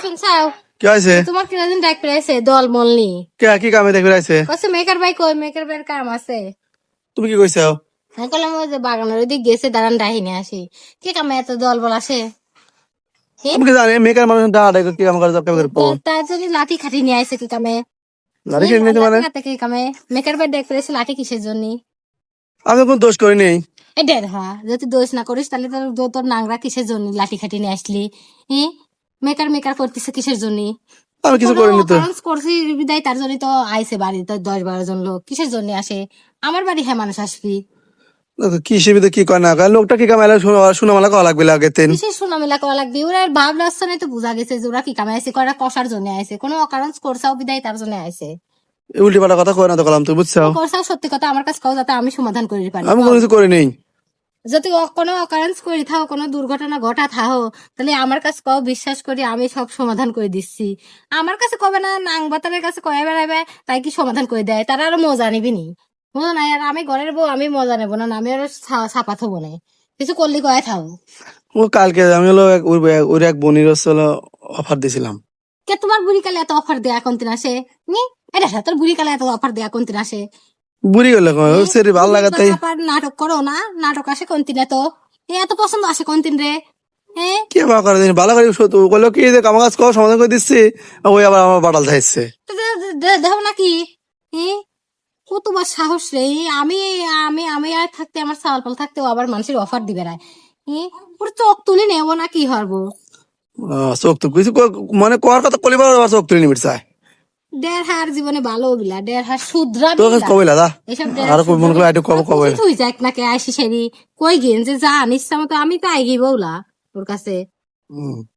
শুনছাও কি হয়েছে? তোমার কিরাদিন ডাক পেয়েছে দল মলনি কি কামে দেখবে আইছে? কইছে মেকার ভাই কই মেকার ভাইয়ের কাম আছে। তুমি কি কইছো? আমি কইলাম ওই যে বাগানের ওইদিক গেছে দাঁড়ান ডাহিনে আসি কি কামে এত দল বল আসে। আমি কি জানি মেকার মানুষ দাঁড়া কি কাম করে যাবে করবো? তার জন্য লাঠি খাটি নিয়ে আইছে কি কামে। লাড়ি খেয়ে নিতে মানে? কি কামে মেকার ভাই ডাক পেয়েছে লাঠি কিসের জন্য? আমি কোনো দোষ করি নেই। এ ডের হ্যাঁ যদি দোষ না করিস তাহলে তোর নাংরা কিসের জন্য লাঠি খাটি নিয়ে আসলি? মেকার মেকার করতেছে কিসের জন্য? আমি কিছু করিনি তো। করছি বিদায় তার জন্য তো আইসে বাড়িতে 10-12 জন লোক কিসের জন্য আসে? আমার বাড়ি হ্যাঁ মানুষ আসবি কি সীমিত কি কয় না কয় লোকটা কি কামাইলে শোনামালা কওয়া লাগবে লাগে তেন। কিসের সুনামেলা করা লাগবে? ওরা ভাব লক্ষণে তো বোঝা গেছে যে ওরা কি কামে আইসে করা কষার জন্য আইসে কোনো অকারণ করছাও বিদায় তার জন্য আইসে। উল্টি পাল্টা কথা কয় না তো কলাম তুই বুঝছো? করছাও সত্যি কথা আমার কাছে কও যাতে আমি সমাধান করে পারি। আমি কোনো কিছু করি নেই। যদি কোনো অকারেন্স করে থাও কোনো দুর্ঘটনা ঘটা থাও তাহলে আমার কাছে কও বিশ্বাস করি আমি সব সমাধান করে দিচ্ছি। আমার কাছে কবে না নাংবাতারের কাছে কয়ে বেড়াবে তাই কি সমাধান করে দেয়? তারা আরো মজা নিবি নি মজা নাই আর আমি ঘরের বউ আমি মজা নেবো না আমি আর ছাপা থবো না কিছু করলে কয়ে থাও। ও কালকে আমি হলো ওর এক বোনের হলো অফার দিছিলাম। কে তোমার বুড়ি কালে এত অফার দেয়া কোন দিন আসে? নি এটা তোর বুড়ি কালে এত অফার দেয়া কোন দিন আসে? বুড়ি গেলে সেরি ভালো লাগে তাই। নাটক করো না নাটক আসে কোন দিনে তো এত পছন্দ আসে কোন দিন রে? হ্যাঁ কি ভালো করে দিন ভালো করে বললো কি যে আমার কাছে কও সমাধান করে দিচ্ছি ওই আবার আমার বাটাল থাকছে। দেখো নাকি কতবার সাহস রে? আমি আমি আমি আর থাকতে আমার চাল পাল থাকতেও আবার মানুষের অফার দিবে রায় পুরো চোখ তুলে নেবো না কি হারবো? চোখ তো কিছু মানে কোয়ার কথা কলিবার আবার চোখ তুলে নিবি চাই। 1.5 জীবনে ভালো বিলা 1.5 শুদ্রা তোর কাছে কবে দাদা এসব আর মনে করে একটু কবে তুই যাক নাকি আইসি সেরি কই গেন যে যা নিচ্ছা মতো আমি তো আই গিয়ে বউলা তোর কাছে।